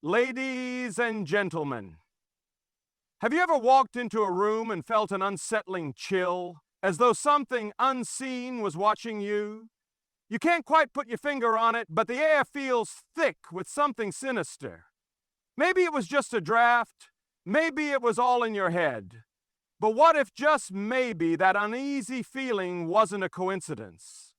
Ladies and gentlemen, have you ever walked into a room and felt an unsettling chill, as though something unseen was watching you? You can't quite put your finger on it, but the air feels thick with something sinister. Maybe it was just a draft, maybe it was all in your head. But what if just maybe that uneasy feeling wasn't a coincidence?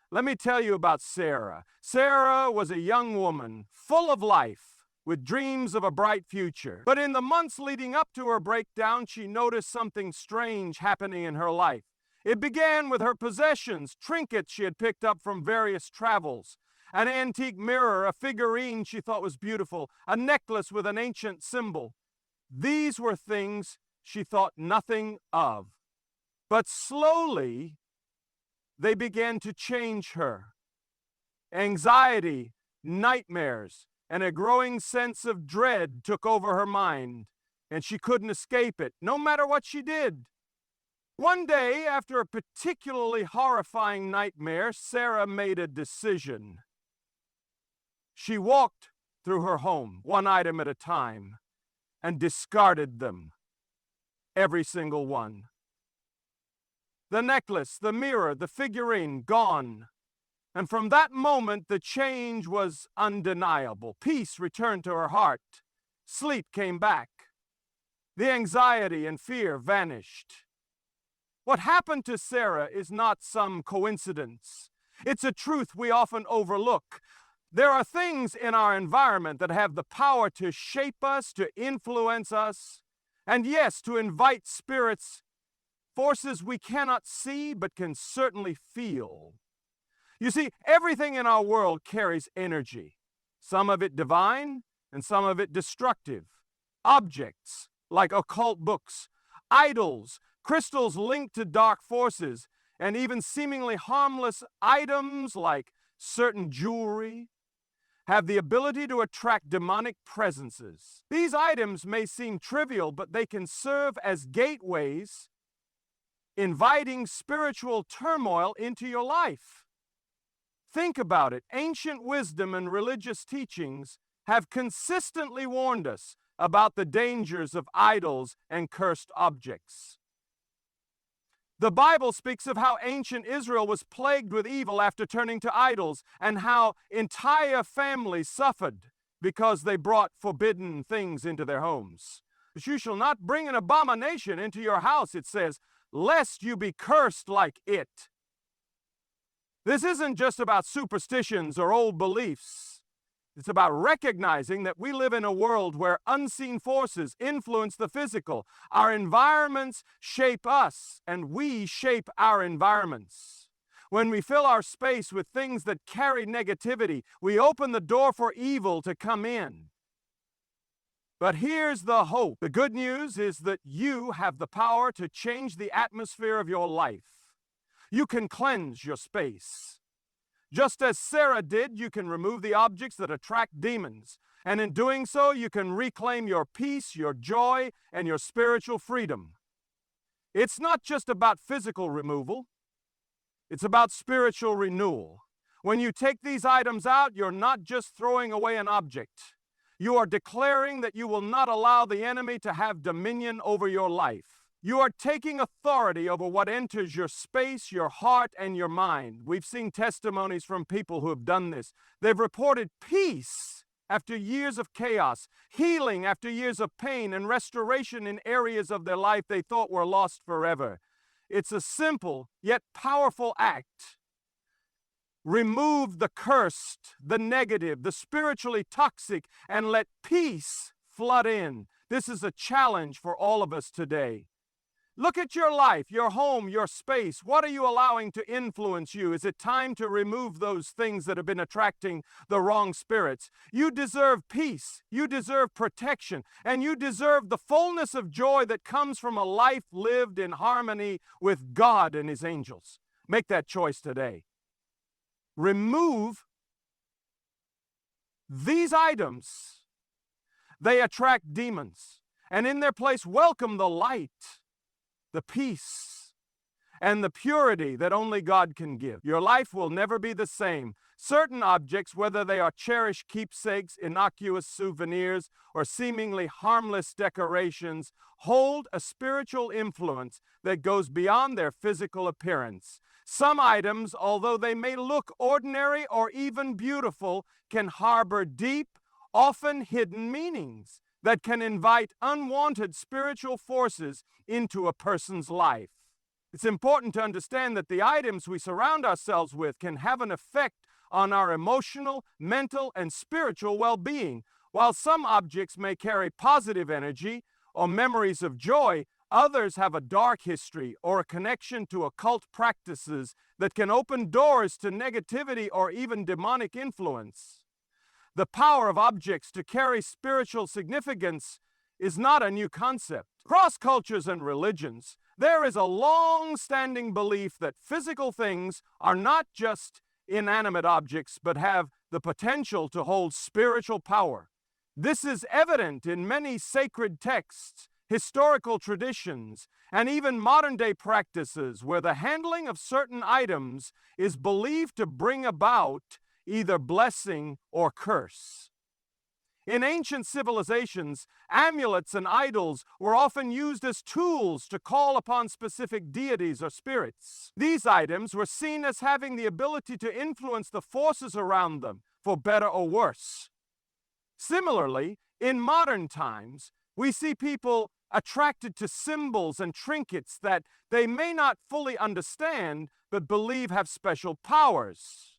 Let me tell you about Sarah. Sarah was a young woman, full of life, with dreams of a bright future. But in the months leading up to her breakdown, she noticed something strange happening in her life. It began with her possessions, trinkets she had picked up from various travels, an antique mirror, a figurine she thought was beautiful, a necklace with an ancient symbol. These were things she thought nothing of. But slowly, they began to change her. Anxiety, nightmares, and a growing sense of dread took over her mind, and she couldn't escape it, no matter what she did. One day, after a particularly horrifying nightmare, Sarah made a decision. She walked through her home, one item at a time, and discarded them, every single one. The necklace, the mirror, the figurine, gone. And from that moment, the change was undeniable. Peace returned to her heart. Sleep came back. The anxiety and fear vanished. What happened to Sarah is not some coincidence. It's a truth we often overlook. There are things in our environment that have the power to shape us, to influence us, and yes, to invite spirits, forces we cannot see but can certainly feel. You see, everything in our world carries energy, some of it divine and some of it destructive. Objects like occult books, idols, crystals linked to dark forces, and even seemingly harmless items like certain jewelry have the ability to attract demonic presences. These items may seem trivial, but they can serve as gateways, inviting spiritual turmoil into your life. Think about it. Ancient wisdom and religious teachings have consistently warned us about the dangers of idols and cursed objects. The Bible speaks of how ancient Israel was plagued with evil after turning to idols, and how entire families suffered because they brought forbidden things into their homes. But you shall not bring an abomination into your house, it says, lest you be cursed like it. This isn't just about superstitions or old beliefs. It's about recognizing that we live in a world where unseen forces influence the physical. Our environments shape us, and we shape our environments. When we fill our space with things that carry negativity, we open the door for evil to come in. But here's the hope. The good news is that you have the power to change the atmosphere of your life. You can cleanse your space. Just as Sarah did, you can remove the objects that attract demons. And in doing so, you can reclaim your peace, your joy, and your spiritual freedom. It's not just about physical removal. It's about spiritual renewal. When you take these items out, you're not just throwing away an object. You are declaring that you will not allow the enemy to have dominion over your life. You are taking authority over what enters your space, your heart, and your mind. We've seen testimonies from people who have done this. They've reported peace after years of chaos, healing after years of pain, and restoration in areas of their life they thought were lost forever. It's a simple yet powerful act. Remove the cursed, the negative, the spiritually toxic, and let peace flood in. This is a challenge for all of us today. Look at your life, your home, your space. What are you allowing to influence you? Is it time to remove those things that have been attracting the wrong spirits? You deserve peace, you deserve protection, and you deserve the fullness of joy that comes from a life lived in harmony with God and His angels. Make that choice today. Remove these items. They attract demons, and in their place welcome the light, the peace, and the purity that only God can give. Your life will never be the same. Certain objects, whether they are cherished keepsakes, innocuous souvenirs, or seemingly harmless decorations, hold a spiritual influence that goes beyond their physical appearance. Some items, although they may look ordinary or even beautiful, can harbor deep, often hidden meanings that can invite unwanted spiritual forces into a person's life. It's important to understand that the items we surround ourselves with can have an effect on our emotional, mental, and spiritual well-being. While some objects may carry positive energy or memories of joy, others have a dark history or a connection to occult practices that can open doors to negativity or even demonic influence. The power of objects to carry spiritual significance is not a new concept. Across cultures and religions, there is a long-standing belief that physical things are not just inanimate objects, but have the potential to hold spiritual power. This is evident in many sacred texts, historical traditions, and even modern-day practices where the handling of certain items is believed to bring about either blessing or curse. In ancient civilizations, amulets and idols were often used as tools to call upon specific deities or spirits. These items were seen as having the ability to influence the forces around them, for better or worse. Similarly, in modern times, we see people attracted to symbols and trinkets that they may not fully understand, but believe have special powers.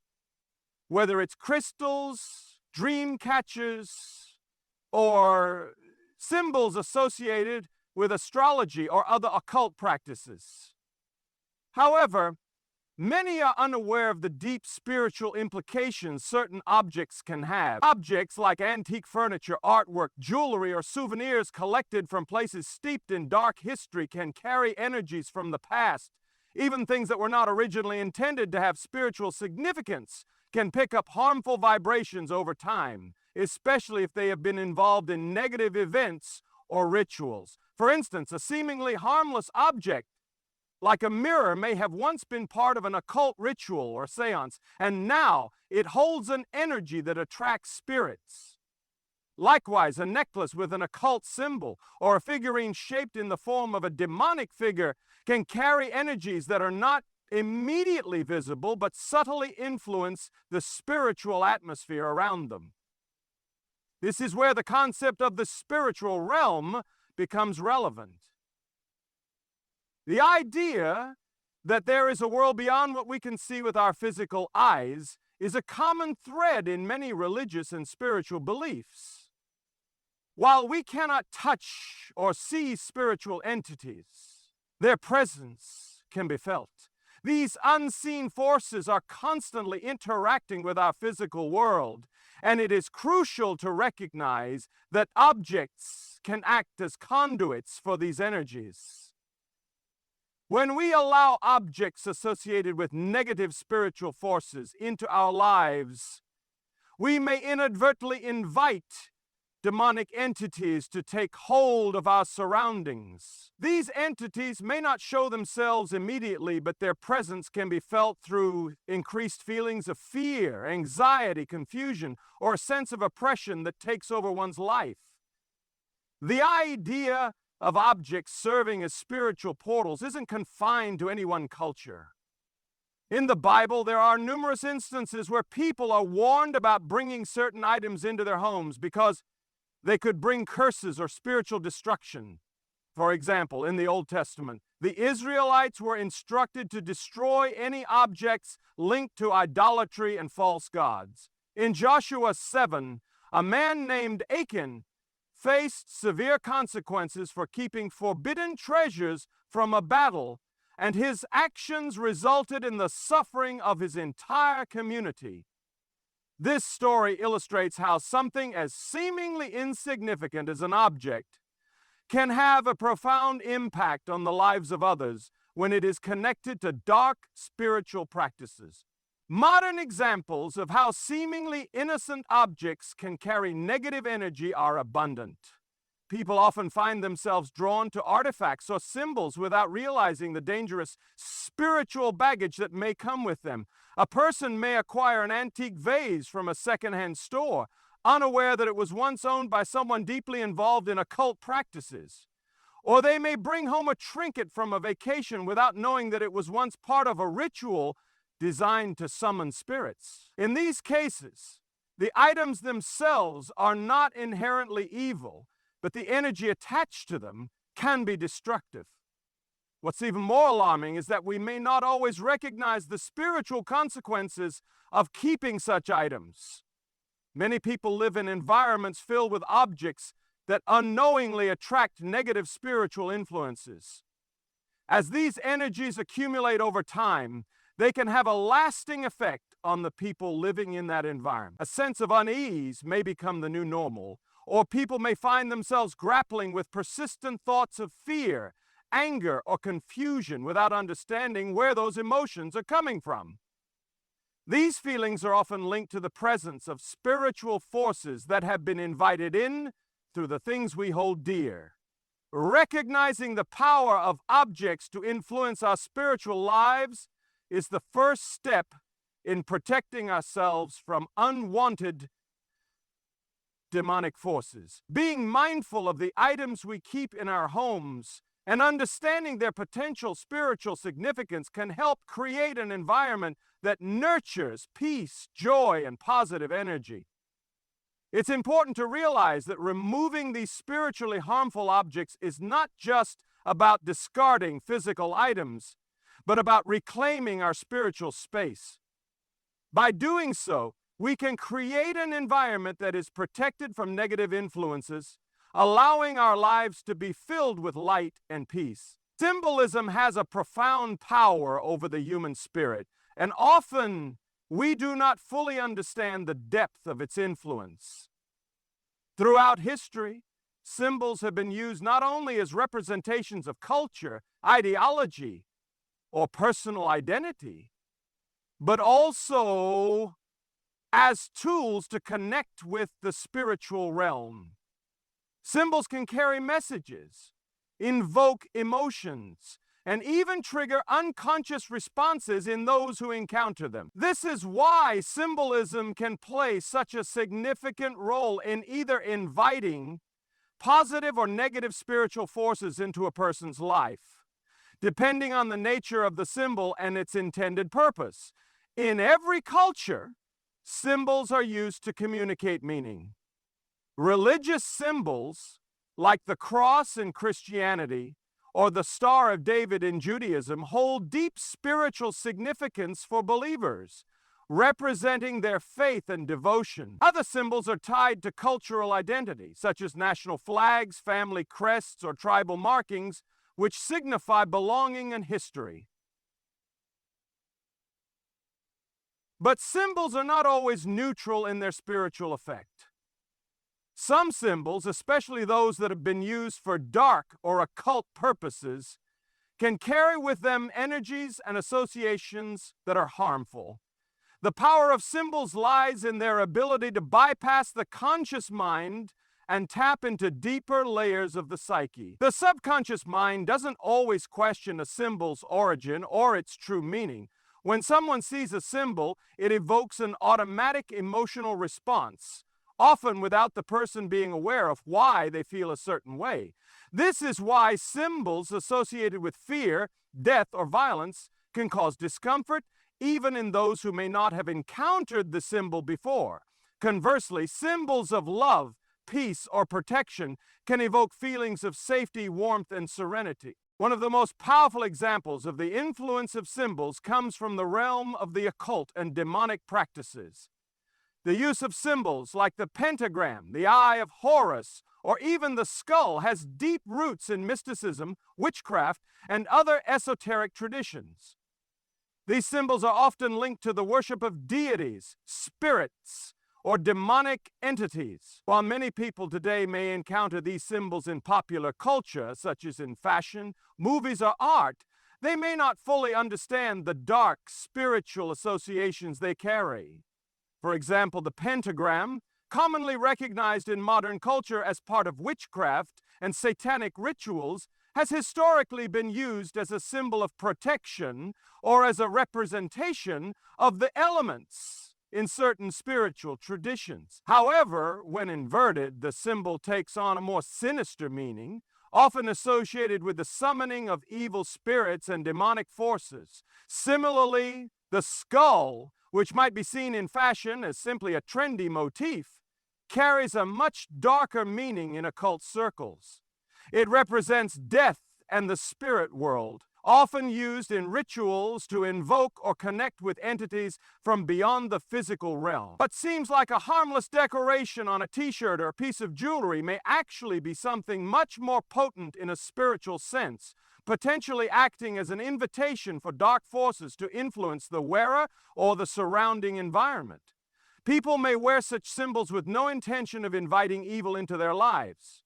Whether it's crystals, dream catchers, or symbols associated with astrology or other occult practices. However, many are unaware of the deep spiritual implications certain objects can have. Objects like antique furniture, artwork, jewelry, or souvenirs collected from places steeped in dark history can carry energies from the past. Even things that were not originally intended to have spiritual significance can pick up harmful vibrations over time, especially if they have been involved in negative events or rituals. For instance, a seemingly harmless object, like a mirror, may have once been part of an occult ritual or seance, and now it holds an energy that attracts spirits. Likewise, a necklace with an occult symbol or a figurine shaped in the form of a demonic figure can carry energies that are not immediately visible, but subtly influence the spiritual atmosphere around them. This is where the concept of the spiritual realm becomes relevant. The idea that there is a world beyond what we can see with our physical eyes is a common thread in many religious and spiritual beliefs. While we cannot touch or see spiritual entities, their presence can be felt. These unseen forces are constantly interacting with our physical world, and it is crucial to recognize that objects can act as conduits for these energies. When we allow objects associated with negative spiritual forces into our lives, we may inadvertently invite demonic entities to take hold of our surroundings. These entities may not show themselves immediately, but their presence can be felt through increased feelings of fear, anxiety, confusion, or a sense of oppression that takes over one's life. The idea of objects serving as spiritual portals isn't confined to any one culture. In the Bible, there are numerous instances where people are warned about bringing certain items into their homes because they could bring curses or spiritual destruction. For example, in the Old Testament, the Israelites were instructed to destroy any objects linked to idolatry and false gods. In Joshua 7, a man named Achan faced severe consequences for keeping forbidden treasures from a battle, and his actions resulted in the suffering of his entire community. This story illustrates how something as seemingly insignificant as an object can have a profound impact on the lives of others when it is connected to dark spiritual practices. Modern examples of how seemingly innocent objects can carry negative energy are abundant. People often find themselves drawn to artifacts or symbols without realizing the dangerous spiritual baggage that may come with them. A person may acquire an antique vase from a secondhand store, unaware that it was once owned by someone deeply involved in occult practices. Or they may bring home a trinket from a vacation without knowing that it was once part of a ritual designed to summon spirits. In these cases, the items themselves are not inherently evil, but the energy attached to them can be destructive. What's even more alarming is that we may not always recognize the spiritual consequences of keeping such items. Many people live in environments filled with objects that unknowingly attract negative spiritual influences. As these energies accumulate over time, they can have a lasting effect on the people living in that environment. A sense of unease may become the new normal, or people may find themselves grappling with persistent thoughts of fear, anger, or confusion without understanding where those emotions are coming from. These feelings are often linked to the presence of spiritual forces that have been invited in through the things we hold dear. Recognizing the power of objects to influence our spiritual lives is the first step in protecting ourselves from unwanted demonic forces. Being mindful of the items we keep in our homes and understanding their potential spiritual significance can help create an environment that nurtures peace, joy, and positive energy. It's important to realize that removing these spiritually harmful objects is not just about discarding physical items, but about reclaiming our spiritual space. By doing so, we can create an environment that is protected from negative influences, allowing our lives to be filled with light and peace. Symbolism has a profound power over the human spirit, and often we do not fully understand the depth of its influence. Throughout history, symbols have been used not only as representations of culture, ideology, or personal identity, but also as tools to connect with the spiritual realm. Symbols can carry messages, invoke emotions, and even trigger unconscious responses in those who encounter them. This is why symbolism can play such a significant role in either inviting positive or negative spiritual forces into a person's life, depending on the nature of the symbol and its intended purpose. In every culture, symbols are used to communicate meaning. Religious symbols, like the cross in Christianity or the Star of David in Judaism, hold deep spiritual significance for believers, representing their faith and devotion. Other symbols are tied to cultural identity, such as national flags, family crests, or tribal markings, which signify belonging and history. But symbols are not always neutral in their spiritual effect. Some symbols, especially those that have been used for dark or occult purposes, can carry with them energies and associations that are harmful. The power of symbols lies in their ability to bypass the conscious mind and tap into deeper layers of the psyche. The subconscious mind doesn't always question a symbol's origin or its true meaning. When someone sees a symbol, it evokes an automatic emotional response, often without the person being aware of why they feel a certain way. This is why symbols associated with fear, death, or violence can cause discomfort, even in those who may not have encountered the symbol before. Conversely, symbols of love, peace, or protection can evoke feelings of safety, warmth, and serenity. One of the most powerful examples of the influence of symbols comes from the realm of the occult and demonic practices. The use of symbols like the pentagram, the Eye of Horus, or even the skull has deep roots in mysticism, witchcraft, and other esoteric traditions. These symbols are often linked to the worship of deities, spirits, or demonic entities. While many people today may encounter these symbols in popular culture, such as in fashion, movies, or art, they may not fully understand the dark spiritual associations they carry. For example, the pentagram, commonly recognized in modern culture as part of witchcraft and satanic rituals, has historically been used as a symbol of protection or as a representation of the elements in certain spiritual traditions. However, when inverted, the symbol takes on a more sinister meaning, often associated with the summoning of evil spirits and demonic forces. Similarly, the skull, which might be seen in fashion as simply a trendy motif, carries a much darker meaning in occult circles. It represents death and the spirit world, often used in rituals to invoke or connect with entities from beyond the physical realm. What seems like a harmless decoration on a t-shirt or a piece of jewelry may actually be something much more potent in a spiritual sense, potentially acting as an invitation for dark forces to influence the wearer or the surrounding environment. People may wear such symbols with no intention of inviting evil into their lives.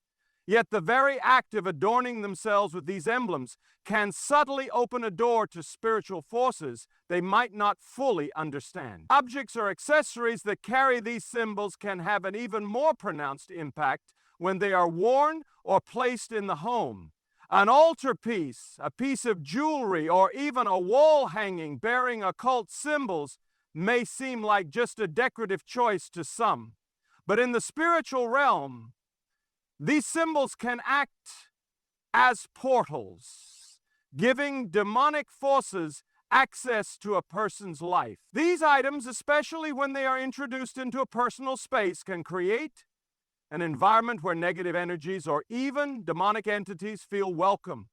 Yet the very act of adorning themselves with these emblems can subtly open a door to spiritual forces they might not fully understand. Objects or accessories that carry these symbols can have an even more pronounced impact when they are worn or placed in the home. An altarpiece, a piece of jewelry, or even a wall hanging bearing occult symbols may seem like just a decorative choice to some. But in the spiritual realm, these symbols can act as portals, giving demonic forces access to a person's life. These items, especially when they are introduced into a personal space, can create an environment where negative energies or even demonic entities feel welcome.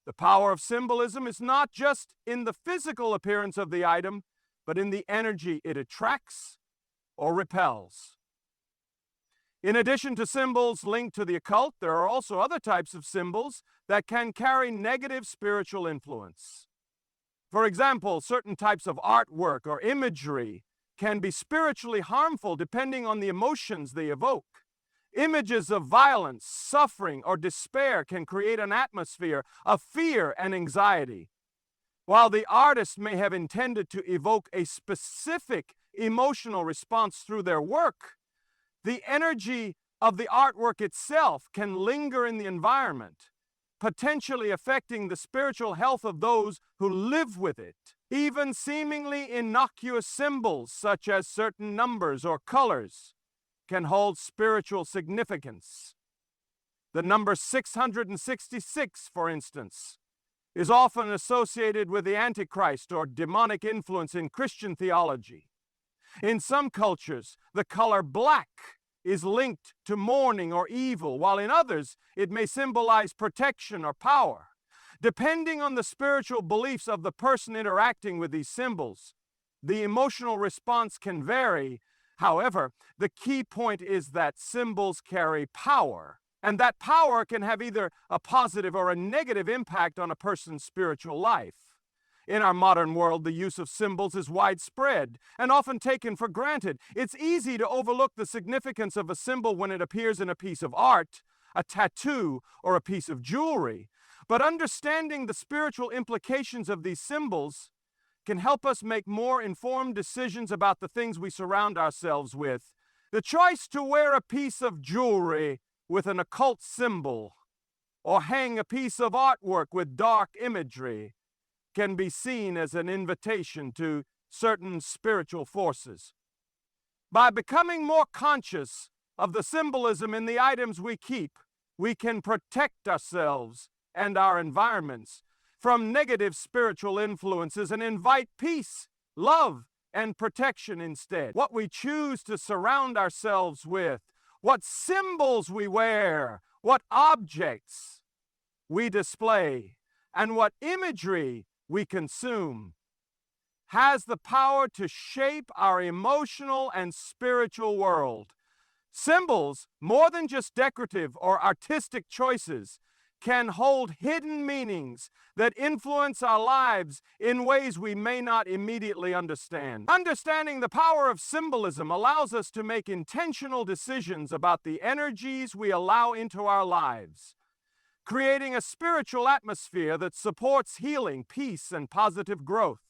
The power of symbolism is not just in the physical appearance of the item, but in the energy it attracts or repels. In addition to symbols linked to the occult, there are also other types of symbols that can carry negative spiritual influence. For example, certain types of artwork or imagery can be spiritually harmful depending on the emotions they evoke. Images of violence, suffering, or despair can create an atmosphere of fear and anxiety. While the artist may have intended to evoke a specific emotional response through their work, the energy of the artwork itself can linger in the environment, potentially affecting the spiritual health of those who live with it. Even seemingly innocuous symbols, such as certain numbers or colors, can hold spiritual significance. The number 666, for instance, is often associated with the Antichrist or demonic influence in Christian theology. In some cultures, the color black is linked to mourning or evil, while in others, it may symbolize protection or power. Depending on the spiritual beliefs of the person interacting with these symbols, the emotional response can vary. However, the key point is that symbols carry power, and that power can have either a positive or a negative impact on a person's spiritual life. In our modern world, the use of symbols is widespread and often taken for granted. It's easy to overlook the significance of a symbol when it appears in a piece of art, a tattoo, or a piece of jewelry. But understanding the spiritual implications of these symbols can help us make more informed decisions about the things we surround ourselves with. The choice to wear a piece of jewelry with an occult symbol or hang a piece of artwork with dark imagery can be seen as an invitation to certain spiritual forces. By becoming more conscious of the symbolism in the items we keep, we can protect ourselves and our environments from negative spiritual influences and invite peace, love, and protection instead. What we choose to surround ourselves with, what symbols we wear, what objects we display, and what imagery we consume has the power to shape our emotional and spiritual world. Symbols, more than just decorative or artistic choices, can hold hidden meanings that influence our lives in ways we may not immediately understand. Understanding the power of symbolism allows us to make intentional decisions about the energies we allow into our lives, creating a spiritual atmosphere that supports healing, peace, and positive growth.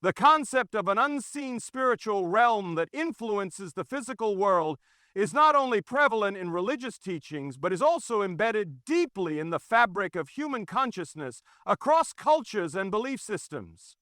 The concept of an unseen spiritual realm that influences the physical world is not only prevalent in religious teachings, but is also embedded deeply in the fabric of human consciousness across cultures and belief systems.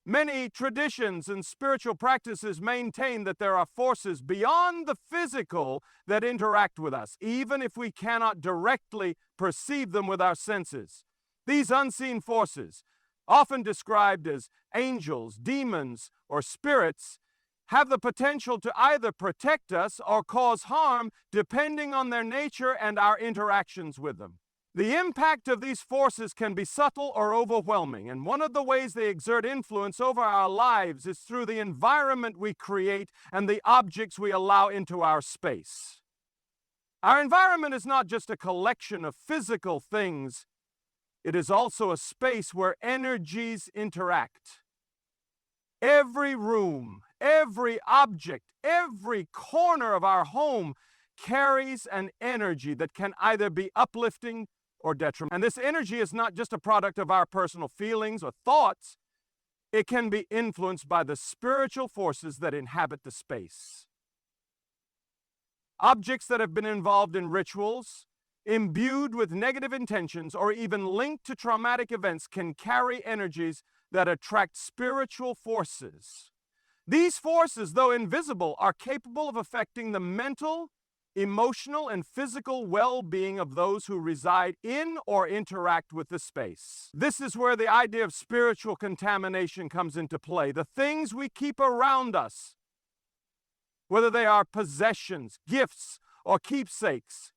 Many traditions and spiritual practices maintain that there are forces beyond the physical that interact with us, even if we cannot directly perceive them with our senses. These unseen forces, often described as angels, demons, or spirits, have the potential to either protect us or cause harm depending on their nature and our interactions with them. The impact of these forces can be subtle or overwhelming, and one of the ways they exert influence over our lives is through the environment we create and the objects we allow into our space. Our environment is not just a collection of physical things, it is also a space where energies interact. Every room, every object, every corner of our home carries an energy that can either be uplifting or detrimental. And this energy is not just a product of our personal feelings or thoughts. It can be influenced by the spiritual forces that inhabit the space. Objects that have been involved in rituals, imbued with negative intentions, or even linked to traumatic events can carry energies that attract spiritual forces. These forces, though invisible, are capable of affecting the mental, emotional, and physical well-being of those who reside in or interact with the space. This is where the idea of spiritual contamination comes into play. The things we keep around us, whether they are possessions, gifts, or keepsakes,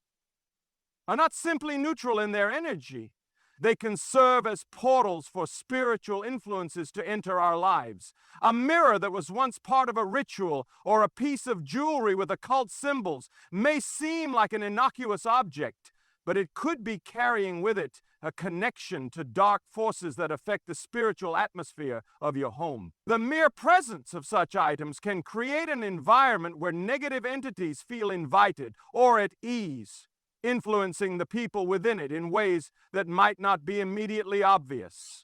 are not simply neutral in their energy. They can serve as portals for spiritual influences to enter our lives. A mirror that was once part of a ritual or a piece of jewelry with occult symbols may seem like an innocuous object, but it could be carrying with it a connection to dark forces that affect the spiritual atmosphere of your home. The mere presence of such items can create an environment where negative entities feel invited or at ease, influencing the people within it in ways that might not be immediately obvious.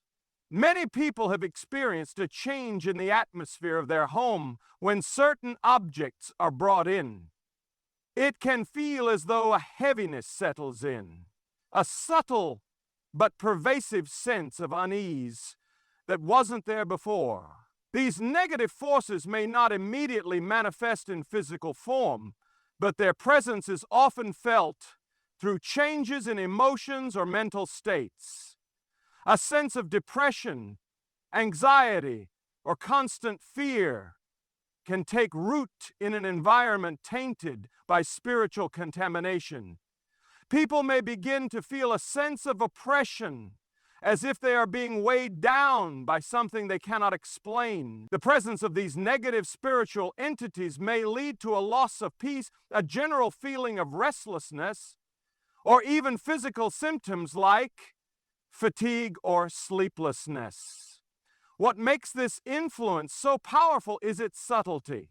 Many people have experienced a change in the atmosphere of their home when certain objects are brought in. It can feel as though a heaviness settles in, a subtle but pervasive sense of unease that wasn't there before. These negative forces may not immediately manifest in physical form, but their presence is often felt through changes in emotions or mental states. A sense of depression, anxiety, or constant fear can take root in an environment tainted by spiritual contamination. People may begin to feel a sense of oppression, as if they are being weighed down by something they cannot explain. The presence of these negative spiritual entities may lead to a loss of peace, a general feeling of restlessness, or even physical symptoms like fatigue or sleeplessness. What makes this influence so powerful is its subtlety.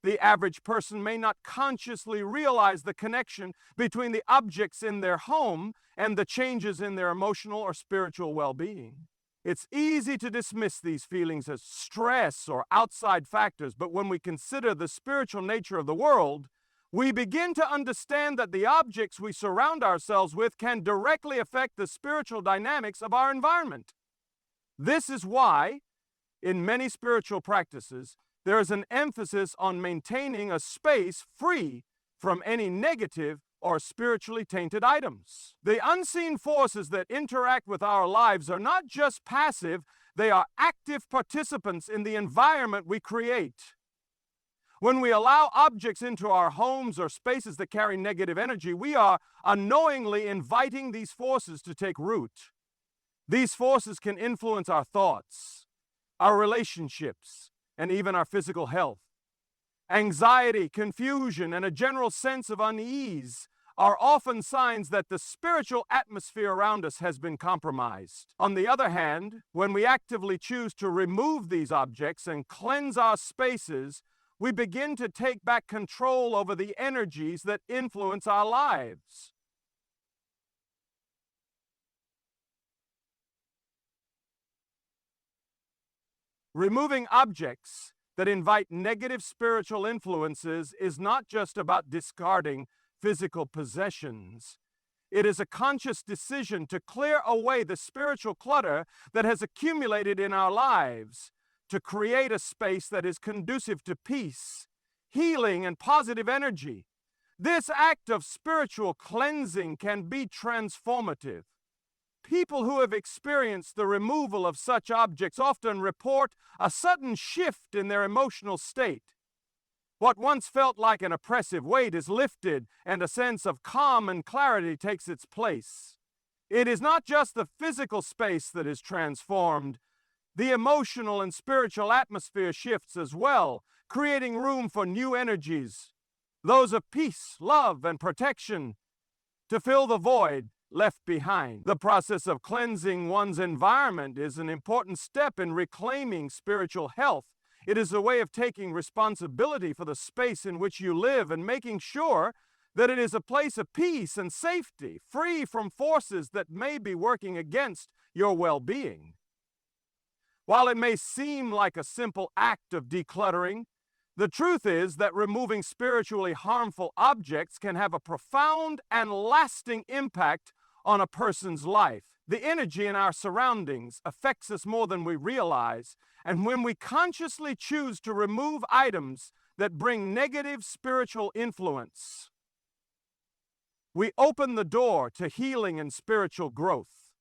The average person may not consciously realize the connection between the objects in their home and the changes in their emotional or spiritual well-being. It's easy to dismiss these feelings as stress or outside factors, but when we consider the spiritual nature of the world, we begin to understand that the objects we surround ourselves with can directly affect the spiritual dynamics of our environment. This is why, in many spiritual practices, there is an emphasis on maintaining a space free from any negative or spiritually tainted items. The unseen forces that interact with our lives are not just passive, they are active participants in the environment we create. When we allow objects into our homes or spaces that carry negative energy, we are unknowingly inviting these forces to take root. These forces can influence our thoughts, our relationships, and even our physical health. Anxiety, confusion, and a general sense of unease are often signs that the spiritual atmosphere around us has been compromised. On the other hand, when we actively choose to remove these objects and cleanse our spaces, we begin to take back control over the energies that influence our lives. Removing objects that invite negative spiritual influences is not just about discarding physical possessions. It is a conscious decision to clear away the spiritual clutter that has accumulated in our lives, to create a space that is conducive to peace, healing, and positive energy. This act of spiritual cleansing can be transformative. People who have experienced the removal of such objects often report a sudden shift in their emotional state. What once felt like an oppressive weight is lifted, and a sense of calm and clarity takes its place. It is not just the physical space that is transformed. The emotional and spiritual atmosphere shifts as well, creating room for new energies, those of peace, love, and protection, to fill the void left behind. The process of cleansing one's environment is an important step in reclaiming spiritual health. It is a way of taking responsibility for the space in which you live and making sure that it is a place of peace and safety, free from forces that may be working against your well-being. While it may seem like a simple act of decluttering, the truth is that removing spiritually harmful objects can have a profound and lasting impact on a person's life. The energy in our surroundings affects us more than we realize, and when we consciously choose to remove items that bring negative spiritual influence, we open the door to healing and spiritual growth.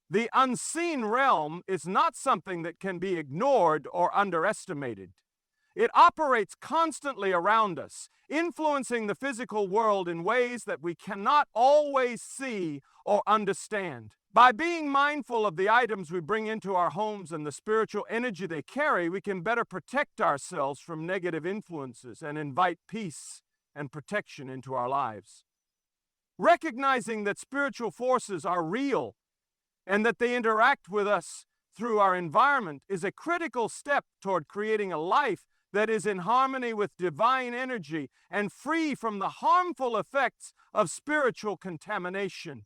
The unseen realm is not something that can be ignored or underestimated. It operates constantly around us, influencing the physical world in ways that we cannot always see or understand. By being mindful of the items we bring into our homes and the spiritual energy they carry, we can better protect ourselves from negative influences and invite peace and protection into our lives. Recognizing that spiritual forces are real and that they interact with us through our environment is a critical step toward creating a life that is in harmony with divine energy and free from the harmful effects of spiritual contamination.